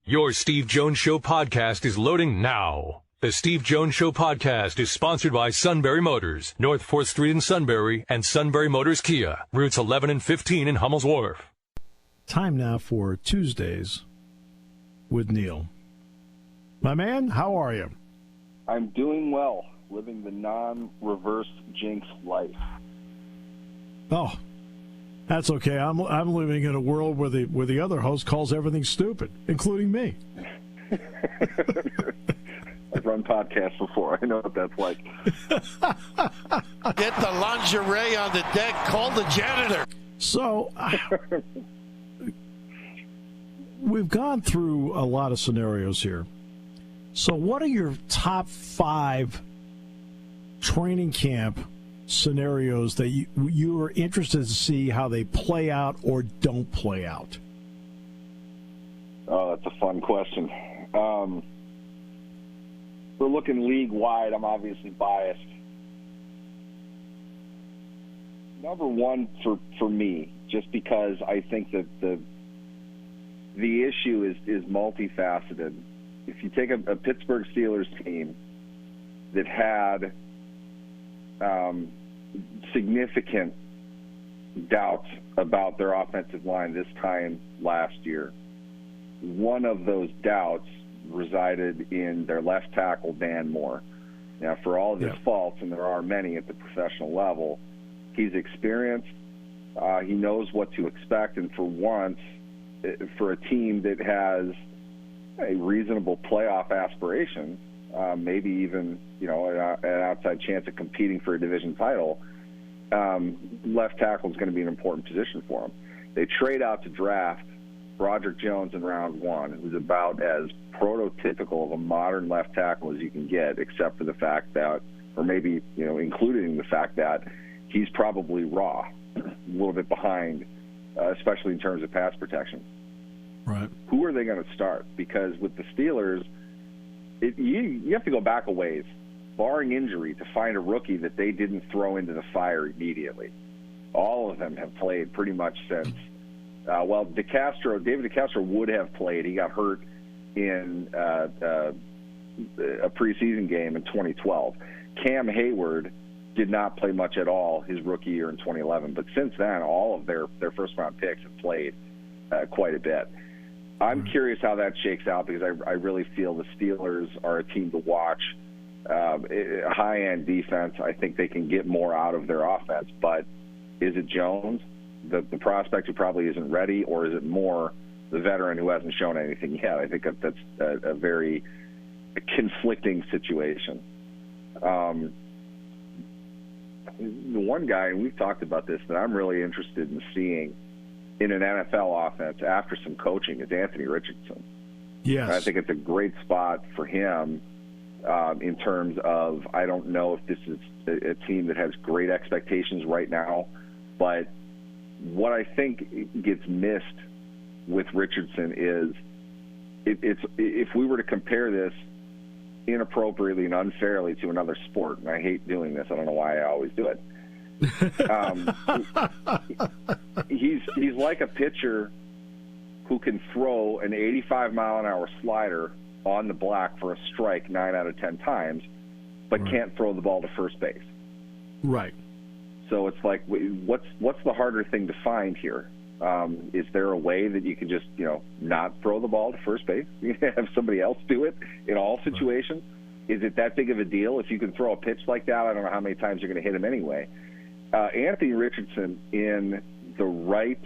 Your Steve Jones Show podcast is loading now. The Steve Jones Show podcast is sponsored by Sunbury Motors, North 4th Street in Sunbury, and Sunbury Motors Kia, routes 11 and 15 in Hummel's Wharf. Time now for Tuesdays with Neal. My man, how are you? I'm doing well, living the non-reverse jinx life. Oh, that's okay. I'm living in a world where the other host calls everything stupid, including me. I've run podcasts before. I know what that's like. Get the lingerie on the deck. Call the janitor. So, we've gone through a lot of scenarios here. So what are your top 5 training camp scenarios that you are interested to see how they play out or don't play out? Oh, that's a fun question. We're looking league-wide. I'm obviously biased. Number one for me, just because I think that the issue is multifaceted. If you take a Pittsburgh Steelers team that had significant doubts about their offensive line this time last year, one of those doubts resided in their left tackle, Dan Moore. Now, for all of his faults, and there are many at the professional level, he's experienced. He knows what to expect, and for once, for a team that has a reasonable playoff aspiration, maybe even an outside chance of competing for a division title, left tackle is going to be an important position for them. They trade out to draft Broderick Jones in round 1, who's about as prototypical of a modern left tackle as you can get, except for the fact that, or maybe including the fact that he's probably raw, a little bit behind, especially in terms of pass protection. Right. Who are they going to start? Because with the Steelers, you have to go back a ways, barring injury, to find a rookie that they didn't throw into the fire immediately. All of them have played pretty much since. David DeCastro would have played. He got hurt in a preseason game in 2012. Cam Hayward did not play much at all his rookie year in 2011. But since then, all of their first-round picks have played quite a bit. I'm curious how that shakes out because I really feel the Steelers are a team to watch. High-end defense, I think they can get more out of their offense. But is it Jones, the prospect who probably isn't ready, or is it more the veteran who hasn't shown anything yet? I think that's a very conflicting situation. The one guy, and we've talked about this, that I'm really interested in seeing in an NFL offense after some coaching is Anthony Richardson. Yes. And I think it's a great spot for him in terms of, I don't know if this is a team that has great expectations right now, but what I think gets missed with Richardson is if we were to compare this inappropriately and unfairly to another sport, and I hate doing this, I don't know why I always do it. He's like a pitcher who can throw an 85-mile-an-hour slider on the block for a strike 9 out of 10 times, but can't throw the ball to first base. Right. So it's like, what's the harder thing to find here? Is there a way that you can just, not throw the ball to first base? You can have somebody else do it in all situations? Is it that big of a deal? If you can throw a pitch like that, I don't know how many times you're going to hit him anyway. Anthony Richardson in the right,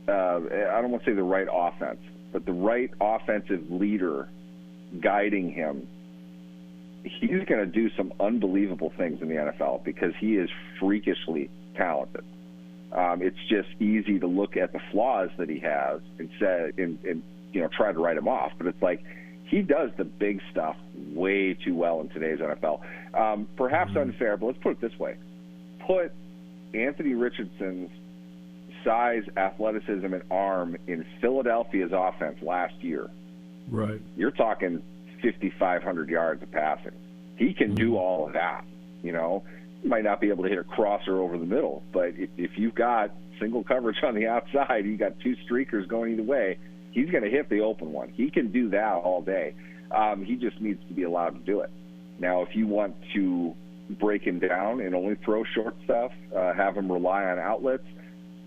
I don't want to say the right offense, but the right offensive leader guiding him, he's going to do some unbelievable things in the NFL because he is freakishly talented. It's just easy to look at the flaws that he has and say, and try to write him off. But it's like he does the big stuff way too well in today's NFL. Perhaps unfair, but let's put it this way. Put Anthony Richardson's size, athleticism, and arm in Philadelphia's offense last year. Right. You're talking 5,500 yards of passing. He can do all of that, He might not be able to hit a crosser over the middle, but if you've got single coverage on the outside, you've got two streakers going either way, he's going to hit the open one. He can do that all day. He just needs to be allowed to do it. Now, if you want to break him down and only throw short stuff, have him rely on outlets,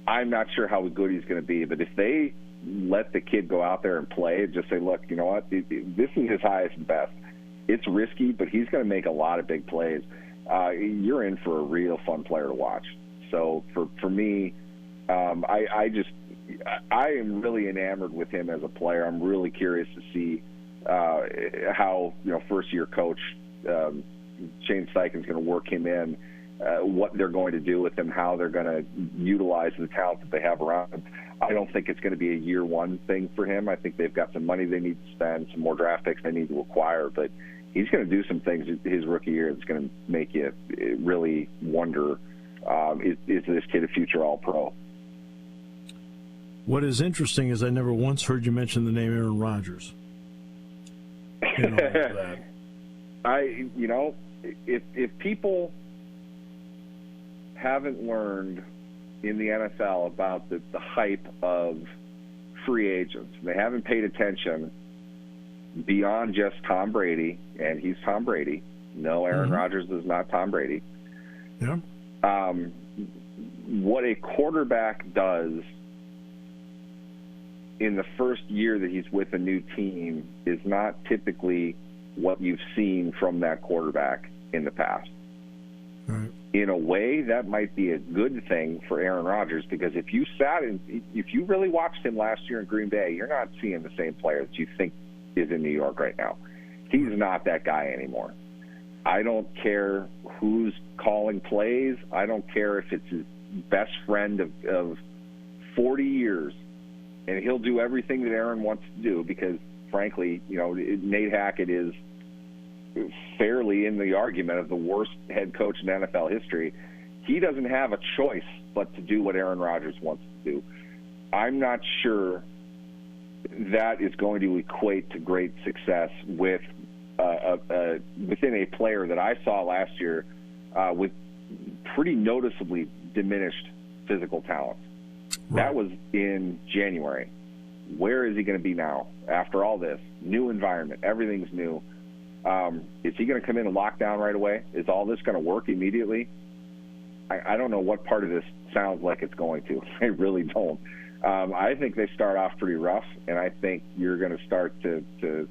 I'm not sure how good he's going to be. But if they let the kid go out there and play and just say, look, you know what, this is his highest and best. It's risky, but he's going to make a lot of big plays. You're in for a real fun player to watch. So for me, I am really enamored with him as a player. I'm really curious to see how first-year coach Shane Steichen's going to work him in, what they're going to do with him, how they're going to utilize the talent that they have around him. I don't think it's going to be a year-one thing for him. I think they've got some money they need to spend, some more draft picks they need to acquire, but he's going to do some things his rookie year that's going to make you really wonder, is this kid a future All-Pro? What is interesting is I never once heard you mention the name Aaron Rodgers. If people haven't learned in the NFL about the hype of free agents, they haven't paid attention beyond just Tom Brady, and he's Tom Brady. No, Aaron Rodgers is not Tom Brady. Yeah. What a quarterback does in the first year that he's with a new team is not typically what you've seen from that quarterback in the past. Right. In a way, that might be a good thing for Aaron Rodgers, because if you really watched him last year in Green Bay, you're not seeing the same player that you think is in New York right now. He's not that guy anymore. I don't care who's calling plays. I don't care if it's his best friend of 40 years, and he'll do everything that Aaron wants to do because, frankly, Nate Hackett is fairly in the argument of the worst head coach in NFL history. He doesn't have a choice but to do what Aaron Rodgers wants to do. I'm not sure that is going to equate to great success with within a player that I saw last year with pretty noticeably diminished physical talent. Right. That was in January. Where is he going to be now after all this? New environment. Everything's new. Is he going to come in and lock down right away? Is all this going to work immediately? I don't know what part of this sounds like it's going to. I really don't. I think they start off pretty rough, and I think you're going to start to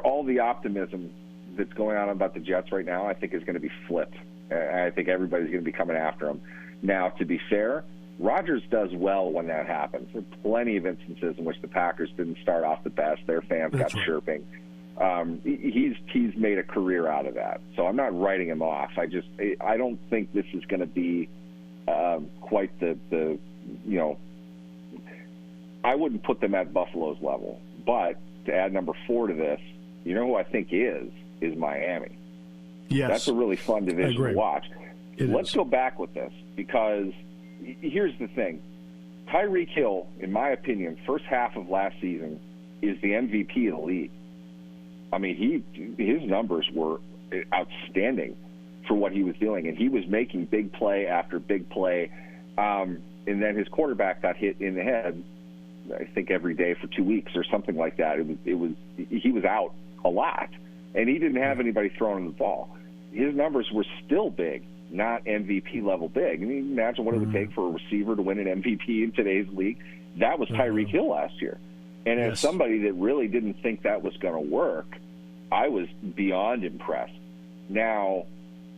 all the optimism that's going on about the Jets right now, I think is going to be flipped. I think everybody's going to be coming after him. Now, to be fair, Rodgers does well when that happens. There are plenty of instances in which the Packers didn't start off the best. Their fans got chirping. He's made a career out of that. So I'm not writing him off. I don't think this is going to be quite the I wouldn't put them at Buffalo's level. But to add number 4 to this, who I think is Miami. Yes. That's a really fun division to watch. Let's go back with this, because here's the thing. Tyreek Hill, in my opinion, first half of last season, is the MVP of the league. I mean, his numbers were outstanding for what he was doing, and he was making big play after big play. And then his quarterback got hit in the head, I think every day for 2 weeks or something like that. He was out a lot, and he didn't have anybody throwing the ball. His numbers were still big, not MVP level big. I mean, imagine what it would take for a receiver to win an MVP in today's league. That was Tyreek Hill last year. And as somebody that really didn't think that was going to work, I was beyond impressed. Now,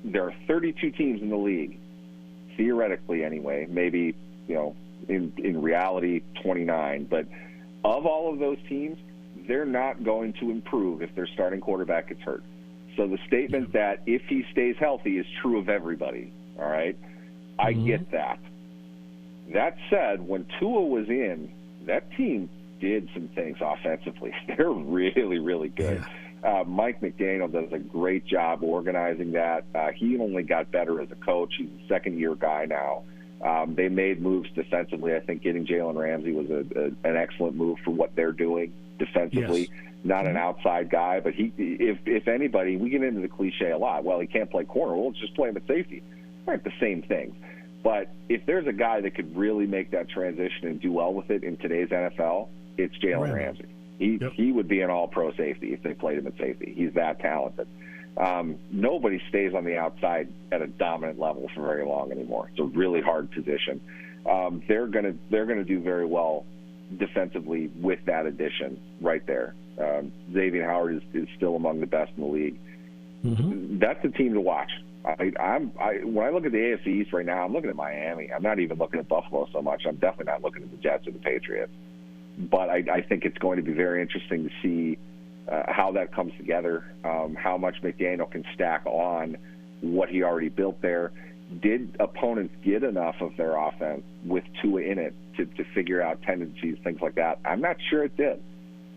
there are 32 teams in the league, theoretically anyway, maybe, in reality, 29. But of all of those teams, they're not going to improve if their starting quarterback gets hurt. So the statement that if he stays healthy is true of everybody, all right? I get that. That said, when Tua was in, that team did some things offensively. They're really, really good. Yeah. Mike McDaniel does a great job organizing that. He only got better as a coach. He's a second-year guy now. They made moves defensively. I think getting Jalen Ramsey was an excellent move for what they're doing defensively. Yes. Not an outside guy, but if anybody, we get into the cliche a lot. Well, he can't play corner. Well, let's just play him at safety. Right, the same thing. But if there's a guy that could really make that transition and do well with it in today's NFL, it's Jalen Ramsey. He would be an all-pro safety if they played him at safety. He's that talented. Nobody stays on the outside at a dominant level for very long anymore. It's a really hard position. They're gonna do very well defensively with that addition right there. Xavier Howard is still among the best in the league. Mm-hmm. That's the team to watch. When I look at the AFC East right now, I'm looking at Miami. I'm not even looking at Buffalo so much. I'm definitely not looking at the Jets or the Patriots. But I think it's going to be very interesting to see how that comes together, how much McDaniel can stack on what he already built there. Did opponents get enough of their offense with Tua in it to figure out tendencies, things like that? I'm not sure it did.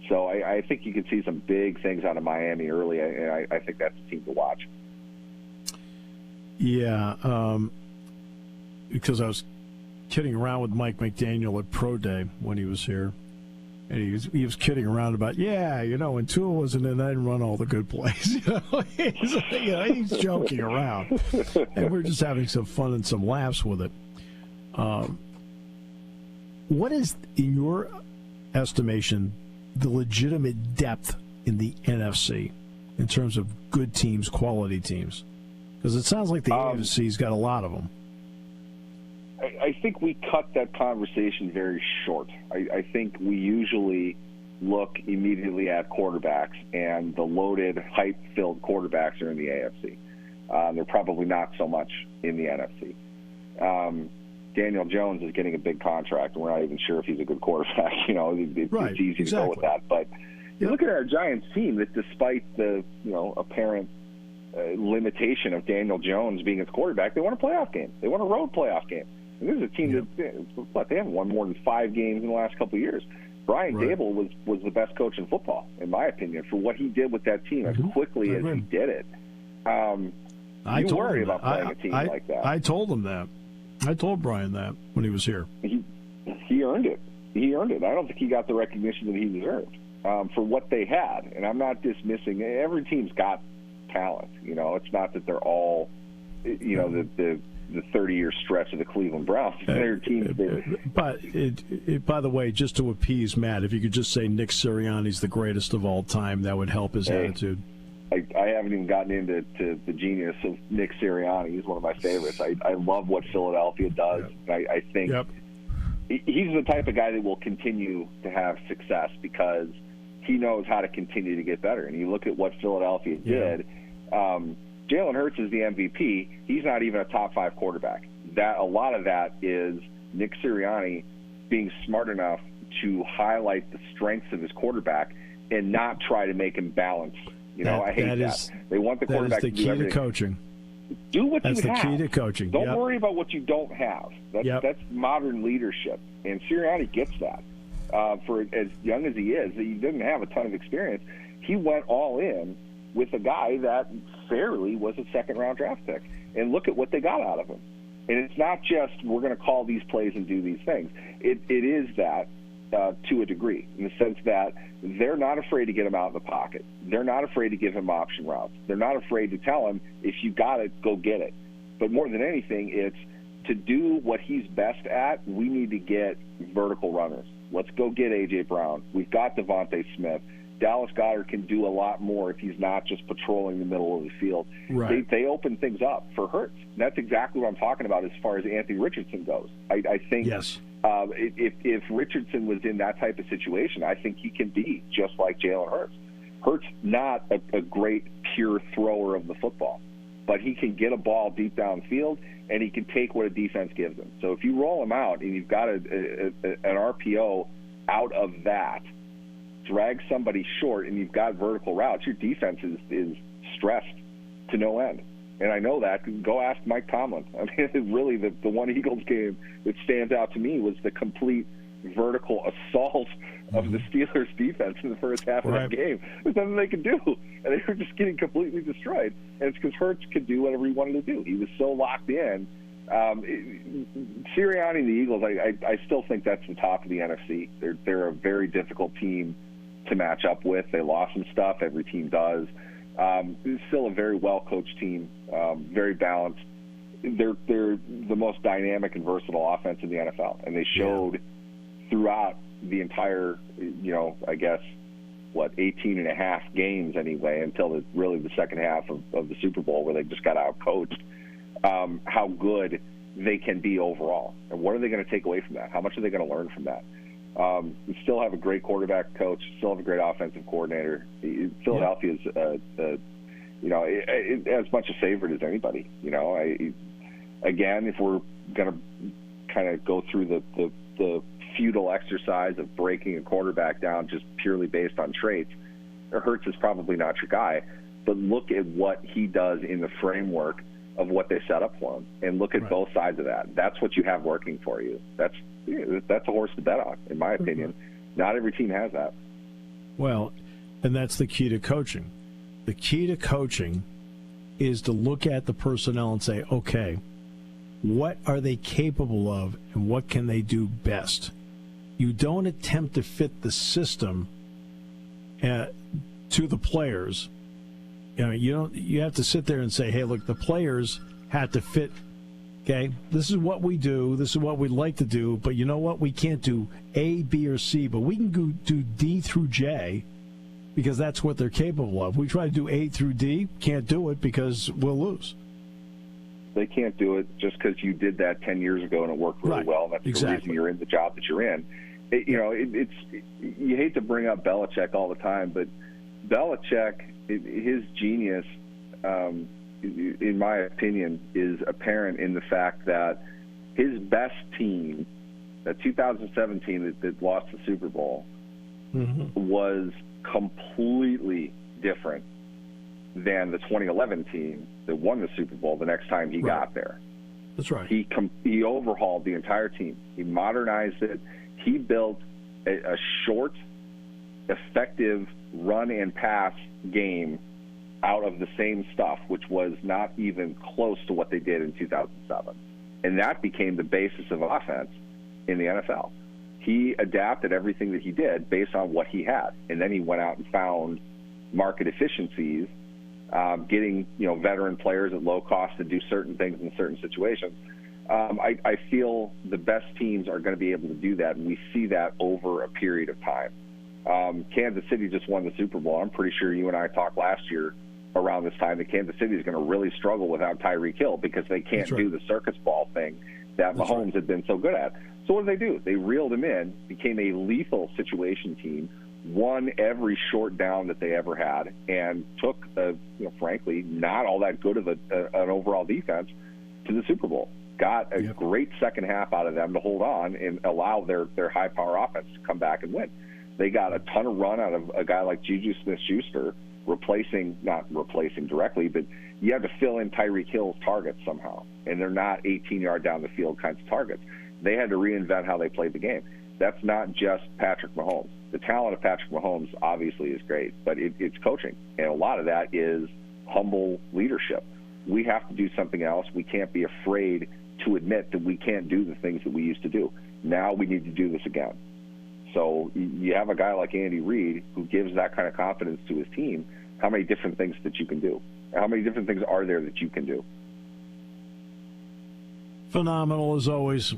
So I think you can see some big things out of Miami early, and I think that's a team to watch. Yeah, because I was kidding around with Mike McDaniel at Pro Day when he was here. And he was kidding around about, when Tua wasn't in, I didn't run all the good plays. He's joking around. And we're just having some fun and some laughs with it. What is, in your estimation, the legitimate depth in the NFC in terms of good teams, quality teams? Because it sounds like the AFC's got a lot of them. I think we cut that conversation very short. I think we usually look immediately at quarterbacks, and the loaded, hype-filled quarterbacks are in the AFC. They're probably not so much in the NFC. Daniel Jones is getting a big contract, and we're not even sure if he's a good quarterback. It's easy to go with that. But you look at our Giants team that despite the apparent limitation of Daniel Jones being its quarterback, they won a playoff game. They won a road playoff game. And this is a team that they haven't won more than 5 games in the last couple of years. Brian Dable was the best coach in football, in my opinion, for what he did with that team as quickly as he did it. I told worry him about playing a team like that. I told him that. I told Brian that when he was here. He earned it. He earned it. I don't think he got the recognition that he deserved for what they had. And I'm not dismissing. Every team's got talent. It's not that they're all, the 30-year stretch of the Cleveland Browns. Their teams. But by the way, just to appease Matt, if you could just say Nick Sirriani's the greatest of all time, that would help his attitude. I haven't even gotten into the genius of Nick Sirianni. He's one of my favorites. I love what Philadelphia does. Yep. I think he's the type of guy that will continue to have success because he knows how to continue to get better. And you look at what Philadelphia did. Jalen Hurts is the MVP. He's not even a top 5 quarterback. A lot of that is Nick Sirianni being smart enough to highlight the strengths of his quarterback and not try to make him balance. I hate that. They want the quarterback to do everything. That's the key to coaching. Do what you have. That's the key to coaching. Don't worry about what you don't have. That's modern leadership. And Sirianni gets that. For as young as he is, he didn't have a ton of experience. He went all in with a guy that fairly was a second-round draft pick. And look at what they got out of him. And it's not just we're going to call these plays and do these things. It is that to a degree, in the sense that they're not afraid to get him out of the pocket. They're not afraid to give him option routes. They're not afraid to tell him, if you got it, go get it. But more than anything, it's to do what he's best at, we need to get vertical runners. Let's go get A.J. Brown. We've got Devontae Smith. Dallas Goedert can do a lot more if he's not just patrolling the middle of the field. Right. They open things up for Hurts. And that's exactly what I'm talking about as far as Anthony Richardson goes. I think if Richardson was in that type of situation, I think he can be just like Jalen Hurts. Hurts not a great pure thrower of the football, but he can get a ball deep downfield, and he can take what a defense gives him. So if you roll him out and you've got an RPO out of that, drag somebody short, and you've got vertical routes, your defense is stressed to no end. And I know that. Go ask Mike Tomlin. I mean, really, the one Eagles game that stands out to me was the complete vertical assault of the Steelers' defense in the first half of that game. There's nothing they could do. And they were just getting completely destroyed. And it's because Hurts could do whatever he wanted to do. He was so locked in. Sirianni and the Eagles, I still think that's the top of the NFC. They're a very difficult team to match up with. They lost some stuff. Every team does. It's still a very well-coached team, very balanced. They're the most dynamic and versatile offense in the NFL, and they showed throughout the entire, I guess, 18 and a half games anyway, until really the second half of the Super Bowl, where they just got out-coached, how good they can be overall. And what are they going to take away from that? How much are they going to learn from that? We still have a great quarterback coach, still have a great offensive coordinator. Philadelphia is, as much a favorite as anybody. Again, if we're going to kind of go through the futile exercise of breaking a quarterback down just purely based on traits, Hurts is probably not your guy. But look at what he does in the framework of what they set up for him, and look at both sides of that. That's what you have working for you. That's a horse to bet on, in my opinion. Not every team has that. Well, and that's the key to coaching. The key to coaching is to look at the personnel and say, okay, what are they capable of, and what can they do best? You don't attempt to fit the system to the players. You have to sit there and say, hey, look, the players had to fit. Okay, this is what we do. This is what we'd like to do. But you know what? We can't do A, B, or C, but we can do D through J because that's what they're capable of. We try to do A through D, can't do it because we'll lose. They can't do it just because you did that 10 years ago and it worked really well. And that's the reason you're in the job that you're in. You hate to bring up Belichick all the time, but Belichick, his genius, in my opinion, is apparent in the fact that his best team, that 2017 that lost the Super Bowl, was completely different than the 2011 team that won the Super Bowl the next time he got there. That's right. He overhauled the entire team. He modernized it. He built a short, effective run and pass game out of the same stuff, which was not even close to what they did in 2007. And that became the basis of offense in the NFL. He adapted everything that he did based on what he had. And then he went out and found market efficiencies, getting veteran players at low cost to do certain things in certain situations. I feel the best teams are going to be able to do that, and we see that over a period of time. Kansas City just won the Super Bowl. I'm pretty sure you and I talked last year around this time that Kansas City is going to really struggle without Tyreek Hill because they can't do the circus ball thing that Mahomes had been so good at. So what did? They reeled him in, became a lethal situation team, won every short down that they ever had, and took, frankly, not all that good of an overall defense to the Super Bowl. Got a great second half out of them to hold on and allow their high-power offense to come back and win. They got a ton of run out of a guy like Juju Smith-Schuster, not replacing directly, but you have to fill in Tyreek Hill's targets somehow, and they're not 18-yard down the field kinds of targets. They had to reinvent how they played the game. That's not just Patrick Mahomes. The talent of Patrick Mahomes obviously is great, but it's coaching, and a lot of that is humble leadership. We have to do something else. We can't be afraid to admit that we can't do the things that we used to do. Now we need to do this again. So you have a guy like Andy Reid who gives that kind of confidence to his team. How many different things that you can do? How many different things are there that you can do? Phenomenal as always.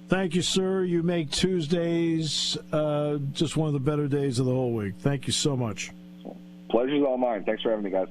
Thank you, sir. You make Tuesdays just one of the better days of the whole week. Thank you so much. Pleasure's all mine. Thanks for having me, guys.